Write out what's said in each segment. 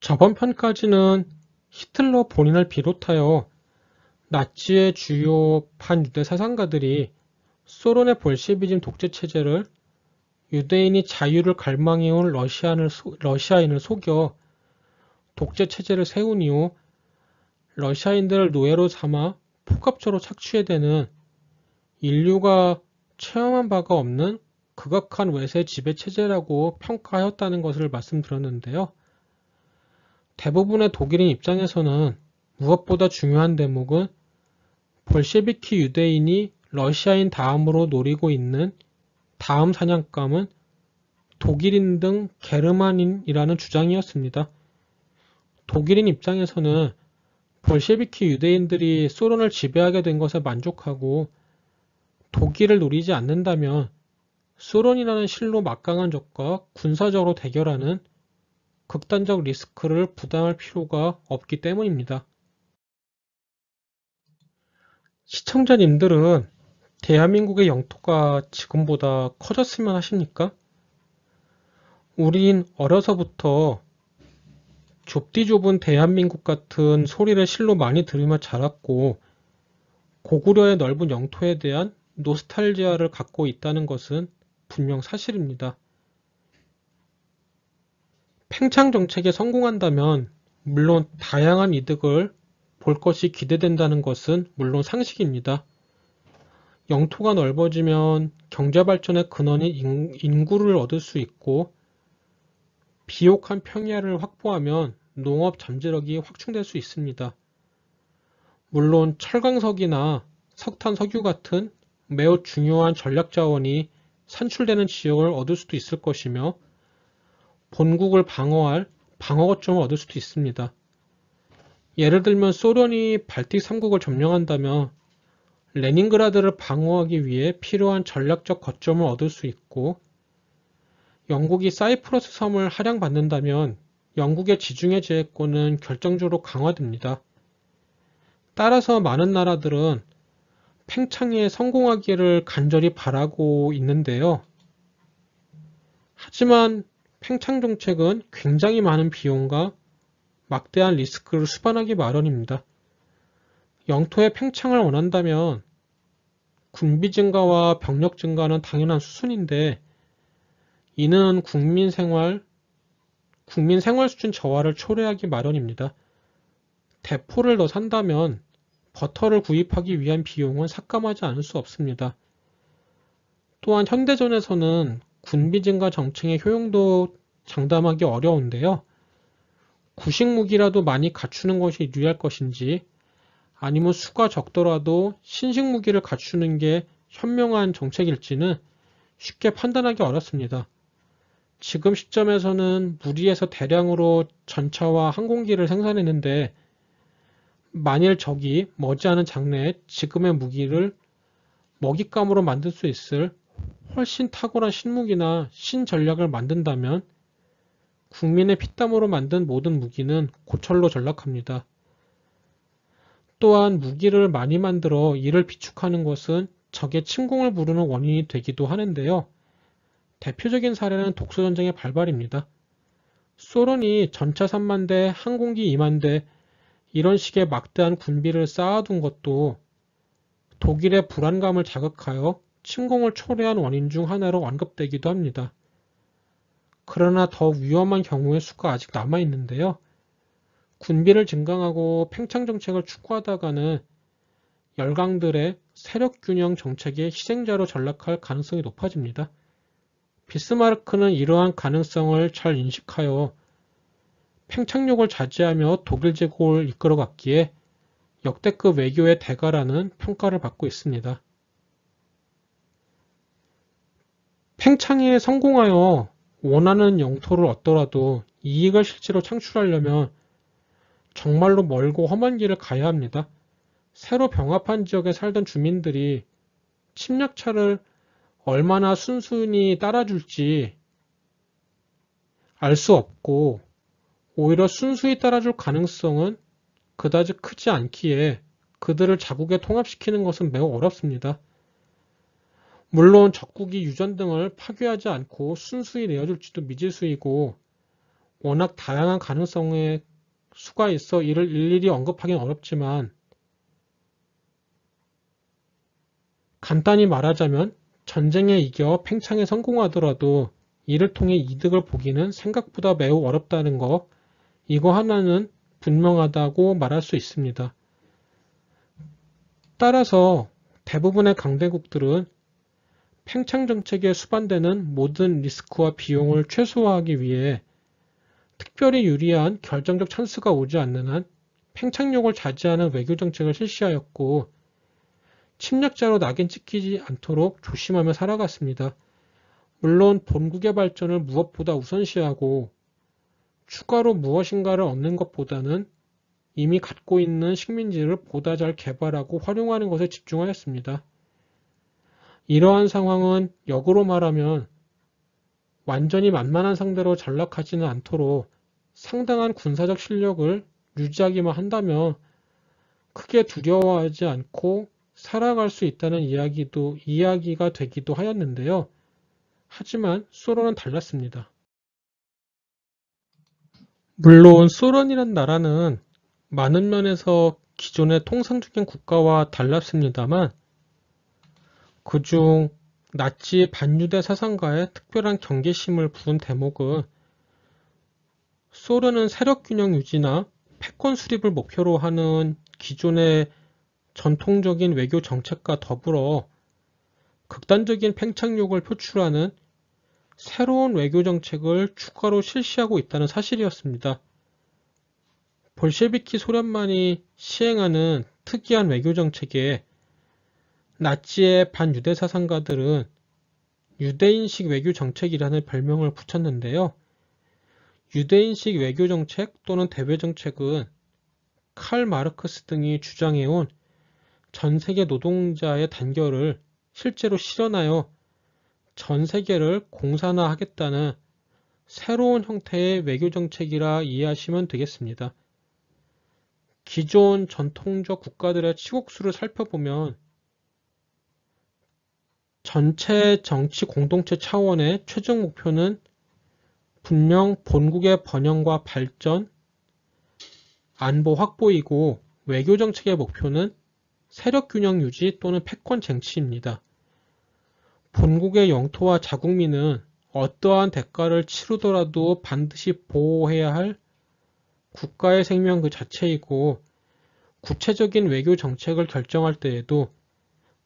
저번 편까지는 히틀러 본인을 비롯하여 나치의 주요 반유대 사상가들이 소련의 볼셰비즘 독재 체제를 유대인이 자유를 갈망해온 러시아인을 속여 독재 체제를 세운 이후 러시아인들을 노예로 삼아 폭압적으로 착취해대는 인류가 체험한 바가 없는 극악한 외세 지배 체제라고 평가하였다는 것을 말씀드렸는데요. 대부분의 독일인 입장에서는 무엇보다 중요한 대목은 볼셰비키 유대인이 러시아인 다음으로 노리고 있는 다음 사냥감은 독일인 등 게르만인이라는 주장이었습니다. 독일인 입장에서는 볼셰비키 유대인들이 소련을 지배하게 된 것에 만족하고 독일을 노리지 않는다면 소련이라는 실로 막강한 적과 군사적으로 대결하는 극단적 리스크를 부담할 필요가 없기 때문입니다. 시청자님들은 대한민국의 영토가 지금보다 커졌으면 하십니까? 우린 어려서부터 좁디 좁은 대한민국 같은 소리를 실로 많이 들으며 자랐고 고구려의 넓은 영토에 대한 노스탈지아를 갖고 있다는 것은 분명 사실입니다. 팽창 정책에 성공한다면 물론 다양한 이득을 볼 것이 기대된다는 것은 물론 상식입니다. 영토가 넓어지면 경제발전의 근원인 인구를 얻을 수 있고 비옥한 평야를 확보하면 농업 잠재력이 확충될 수 있습니다. 물론 철강석이나 석탄, 석유 같은 매우 중요한 전략자원이 산출되는 지역을 얻을 수도 있을 것이며 본국을 방어할 방어 거점을 얻을 수도 있습니다. 예를 들면 소련이 발틱 3국을 점령한다면 레닌그라드를 방어하기 위해 필요한 전략적 거점을 얻을 수 있고 영국이 사이프러스 섬을 할양받는다면 영국의 지중해 제해권은 결정적으로 강화됩니다. 따라서 많은 나라들은 팽창에 성공하기를 간절히 바라고 있는데요. 하지만 팽창 정책은 굉장히 많은 비용과 막대한 리스크를 수반하기 마련입니다. 영토의 팽창을 원한다면 군비 증가와 병력 증가는 당연한 수순인데 이는 국민 생활 수준 저하를 초래하기 마련입니다. 대포를 더 산다면 버터를 구입하기 위한 비용은 삭감하지 않을 수 없습니다. 또한 현대전에서는 군비 증가 정책의 효용도 장담하기 어려운데요. 구식 무기라도 많이 갖추는 것이 유리할 것인지 아니면 수가 적더라도 신식 무기를 갖추는 게 현명한 정책일지는 쉽게 판단하기 어렵습니다. 지금 시점에서는 무리해서 대량으로 전차와 항공기를 생산했는데 만일 적이 머지않은 장래에 지금의 무기를 먹잇감으로 만들 수 있을 훨씬 탁월한 신무기나 신전략을 만든다면 국민의 피땀으로 만든 모든 무기는 고철로 전락합니다. 또한 무기를 많이 만들어 이를 비축하는 것은 적의 침공을 부르는 원인이 되기도 하는데요. 대표적인 사례는 독소전쟁의 발발입니다. 소련이 전차 3만 대, 항공기 2만 대 이런 식의 막대한 군비를 쌓아둔 것도 독일의 불안감을 자극하여 침공을 초래한 원인 중 하나로 언급되기도 합니다. 그러나 더 위험한 경우의 수가 아직 남아있는데요. 군비를 증강하고 팽창 정책을 추구하다가는 열강들의 세력균형 정책의 희생자로 전락할 가능성이 높아집니다. 비스마르크는 이러한 가능성을 잘 인식하여 팽창력을 자제하며 독일 제국을 이끌어갔기에 역대급 외교의 대가라는 평가를 받고 있습니다. 팽창에 성공하여 원하는 영토를 얻더라도 이익을 실제로 창출하려면 정말로 멀고 험한 길을 가야 합니다. 새로 병합한 지역에 살던 주민들이 침략차를 얼마나 순순히 따라줄지 알 수 없고 오히려 순수히 따라줄 가능성은 그다지 크지 않기에 그들을 자국에 통합시키는 것은 매우 어렵습니다. 물론 적국이 유전 등을 파괴하지 않고 순수히 내어줄지도 미지수이고 워낙 다양한 가능성의 수가 있어 이를 일일이 언급하기는 어렵지만 간단히 말하자면 전쟁에 이겨 팽창에 성공하더라도 이를 통해 이득을 보기는 생각보다 매우 어렵다는 거, 이거 하나는 분명하다고 말할 수 있습니다. 따라서 대부분의 강대국들은 팽창 정책에 수반되는 모든 리스크와 비용을 최소화하기 위해 특별히 유리한 결정적 찬스가 오지 않는 한 팽창력을 자제하는 외교 정책을 실시하였고 침략자로 낙인 찍히지 않도록 조심하며 살아갔습니다. 물론 본국의 발전을 무엇보다 우선시하고 추가로 무엇인가를 얻는 것보다는 이미 갖고 있는 식민지를 보다 잘 개발하고 활용하는 것에 집중하였습니다. 이러한 상황은 역으로 말하면 완전히 만만한 상대로 전락하지는 않도록 상당한 군사적 실력을 유지하기만 한다면 크게 두려워하지 않고 살아갈 수 있다는 이야기가 되기도 하였는데요. 하지만 소련은 달랐습니다. 물론 소련이란 나라는 많은 면에서 기존의 통상적인 국가와 달랐습니다만 그중 나치 반유대 사상가의 특별한 경계심을 부른 대목은 소련은 세력균형 유지나 패권 수립을 목표로 하는 기존의 전통적인 외교 정책과 더불어 극단적인 팽창욕을 표출하는 새로운 외교 정책을 추가로 실시하고 있다는 사실이었습니다. 볼셰비키 소련만이 시행하는 특이한 외교 정책에 나치의 반유대 사상가들은 유대인식 외교 정책이라는 별명을 붙였는데요. 유대인식 외교 정책 또는 대외 정책은 칼 마르크스 등이 주장해온 전 세계 노동자의 단결을 실제로 실현하여 전 세계를 공산화하겠다는 새로운 형태의 외교 정책이라 이해하시면 되겠습니다. 기존 전통적 국가들의 치국수를 살펴보면 전체 정치 공동체 차원의 최종 목표는 분명 본국의 번영과 발전, 안보 확보이고 외교 정책의 목표는 세력균형 유지 또는 패권 쟁취입니다. 본국의 영토와 자국민은 어떠한 대가를 치르더라도 반드시 보호해야 할 국가의 생명 그 자체이고 구체적인 외교 정책을 결정할 때에도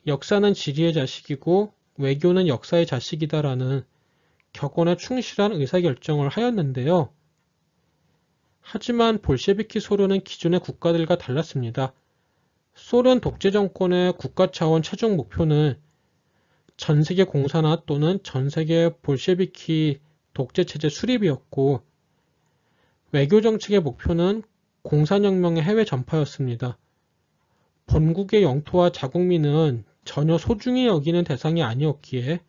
역사는 지리의 자식이고 외교는 역사의 자식이다라는 격언에 충실한 의사결정을 하였는데요. 하지만 볼셰비키 소련은 기존의 국가들과 달랐습니다. 소련 독재 정권의 국가 차원 최종 목표는 전세계 공산화 또는 전세계 볼셰비키 독재체제 수립이었고 외교 정책의 목표는 공산혁명의 해외 전파였습니다. 본국의 영토와 자국민은 전혀 소중히 여기는 대상이 아니었기에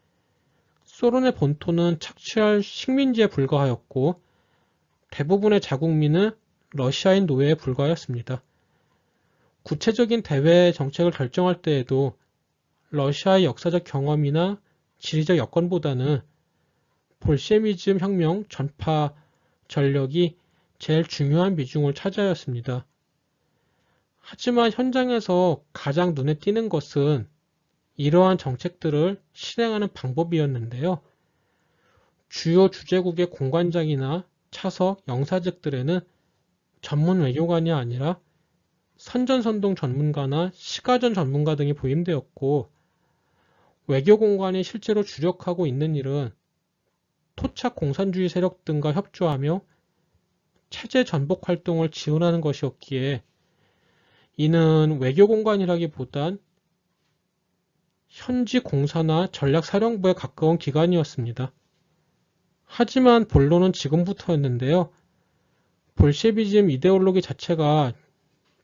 소련의 본토는 착취할 식민지에 불과하였고 대부분의 자국민은 러시아인 노예에 불과하였습니다. 구체적인 대외 정책을 결정할 때에도 러시아의 역사적 경험이나 지리적 여건보다는 볼셰미즘 혁명 전파 전력이 제일 중요한 비중을 차지하였습니다. 하지만 현장에서 가장 눈에 띄는 것은 이러한 정책들을 실행하는 방법이었는데요. 주요 주재국의 공관장이나 차석, 영사직들에는 전문 외교관이 아니라 선전선동 전문가나 시가전 전문가 등이 부임되었고 외교공관이 실제로 주력하고 있는 일은 토착 공산주의 세력 등과 협조하며 체제 전복 활동을 지원하는 것이었기에 이는 외교공관이라기보단 현지 공사나 전략사령부에 가까운 기관이었습니다. 하지만 본론은 지금부터였는데요. 볼셰비즘 이데올로기 자체가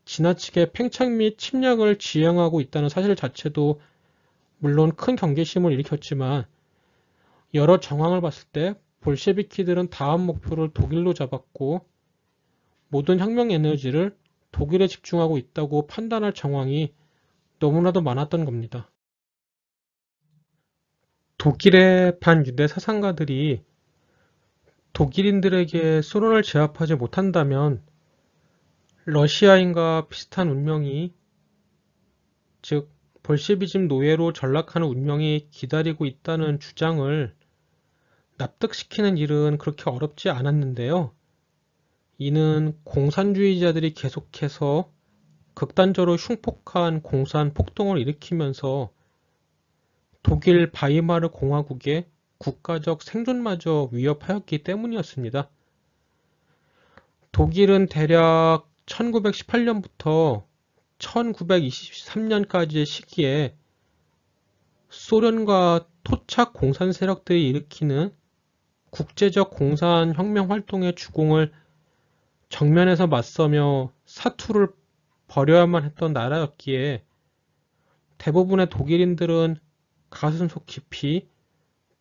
지나치게 팽창 및 침략을 지향하고 있다는 사실 자체도 물론 큰 경계심을 일으켰지만 여러 정황을 봤을 때 볼셰비키들은 다음 목표를 독일로 잡았고 모든 혁명 에너지를 독일에 집중하고 있다고 판단할 정황이 너무나도 많았던 겁니다. 독일의 반유대 사상가들이 독일인들에게 소련을 제압하지 못한다면 러시아인과 비슷한 운명이, 즉 볼셰비즘 노예로 전락하는 운명이 기다리고 있다는 주장을 납득시키는 일은 그렇게 어렵지 않았는데요. 이는 공산주의자들이 계속해서 극단적으로 흉폭한 공산 폭동을 일으키면서 독일 바이마르 공화국의 국가적 생존마저 위협하였기 때문이었습니다. 독일은 대략 1918년부터 1923년까지의 시기에 소련과 토착 공산 세력들이 일으키는 국제적 공산혁명 활동의 주공을 정면에서 맞서며 사투를 벌여야만 했던 나라였기에 대부분의 독일인들은 가슴속 깊이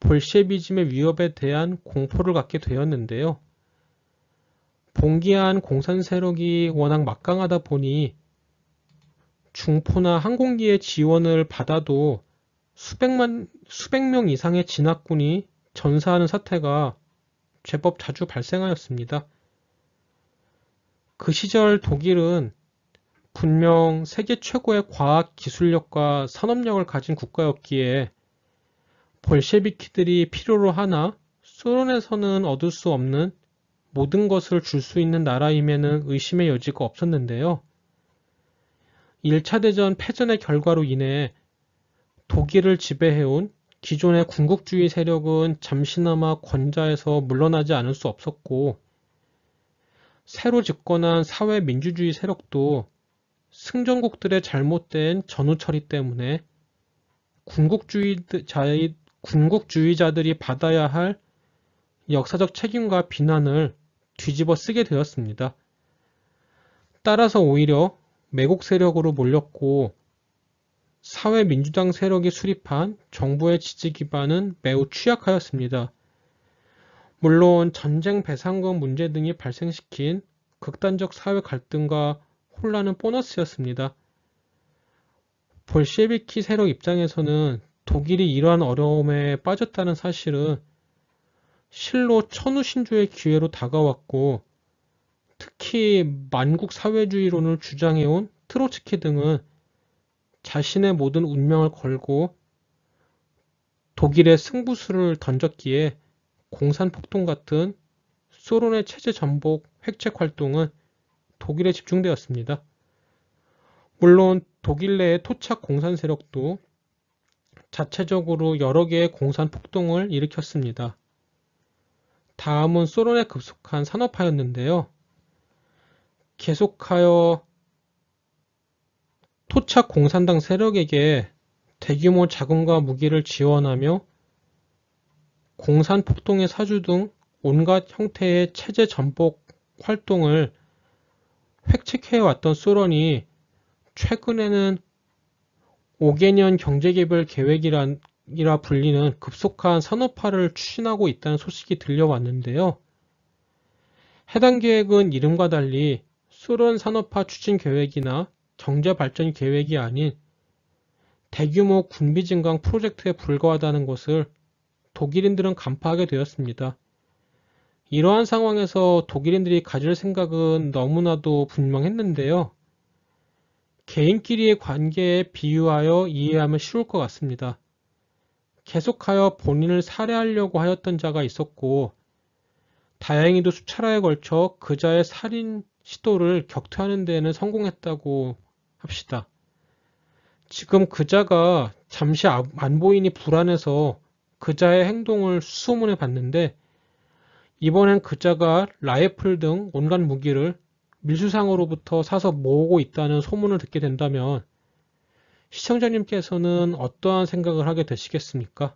볼셰비즘의 위협에 대한 공포를 갖게 되었는데요. 봉기한 공산 세력이 워낙 막강하다 보니 중포나 항공기의 지원을 받아도 수백 명 이상의 진압군이 전사하는 사태가 제법 자주 발생하였습니다. 그 시절 독일은 분명 세계 최고의 과학 기술력과 산업력을 가진 국가였기에 볼셰비키들이 필요로 하나 소련에서는 얻을 수 없는 모든 것을 줄 수 있는 나라임에는 의심의 여지가 없었는데요. 1차 대전 패전의 결과로 인해 독일을 지배해온 기존의 군국주의 세력은 잠시나마 권좌에서 물러나지 않을 수 없었고, 새로 집권한 사회민주주의 세력도 승전국들의 잘못된 전후 처리 때문에 군국주의자들이 받아야 할 역사적 책임과 비난을 뒤집어 쓰게 되었습니다. 따라서 오히려 매국 세력으로 몰렸고 사회민주당 세력이 수립한 정부의 지지 기반은 매우 취약하였습니다. 물론 전쟁 배상금 문제 등이 발생시킨 극단적 사회 갈등과 혼란은 보너스였습니다. 볼셰비키 세력 입장에서는 독일이 이러한 어려움에 빠졌다는 사실은 실로 천우신조의 기회로 다가왔고, 특히 만국 사회주의론을 주장해온 트로츠키 등은 자신의 모든 운명을 걸고 독일의 승부수를 던졌기에 공산폭동 같은 소련의 체제 전복 획책 활동은 독일에 집중되었습니다. 물론 독일 내의 토착 공산 세력도 자체적으로 여러 개의 공산폭동을 일으켰습니다. 다음은 소련에 급속한 산업화였는데요. 계속하여 토착 공산당 세력에게 대규모 자금과 무기를 지원하며 공산폭동의 사주 등 온갖 형태의 체제 전복 활동을 획책해왔던 소련이 최근에는 5개년 경제개발 계획이라 불리는 급속한 산업화를 추진하고 있다는 소식이 들려왔는데요. 해당 계획은 이름과 달리 소련 산업화 추진 계획이나 경제발전 계획이 아닌 대규모 군비 증강 프로젝트에 불과하다는 것을 독일인들은 간파하게 되었습니다. 이러한 상황에서 독일인들이 가질 생각은 너무나도 분명했는데요. 개인끼리의 관계에 비유하여 이해하면 쉬울 것 같습니다. 계속하여 본인을 살해하려고 하였던 자가 있었고, 다행히도 수차례에 걸쳐 그자의 살인 시도를 격퇴하는 데에는 성공했다고 합시다. 지금 그자가 잠시 안 보이니 불안해서 그자의 행동을 수소문해 봤는데, 이번엔 그자가 라이플 등 온갖 무기를 밀수상으로부터 사서 모으고 있다는 소문을 듣게 된다면 시청자님께서는 어떠한 생각을 하게 되시겠습니까?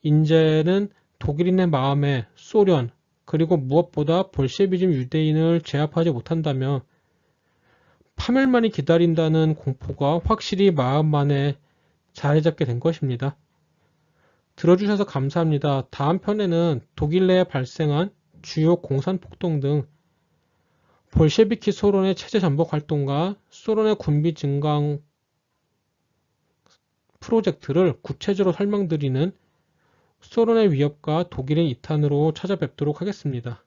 이제는 독일인의 마음에 소련, 그리고 무엇보다 볼셰비즘 유대인을 제압하지 못한다면 파멸만이 기다린다는 공포가 확실히 마음 안에 자리 잡게 된 것입니다. 들어주셔서 감사합니다. 다음 편에는 독일 내에 발생한 주요 공산폭동 등 볼셰비키 소련의 체제 전복 활동과 소련의 군비 증강 프로젝트를 구체적으로 설명드리는 소련의 위협과 독일의 이탄으로 찾아뵙도록 하겠습니다.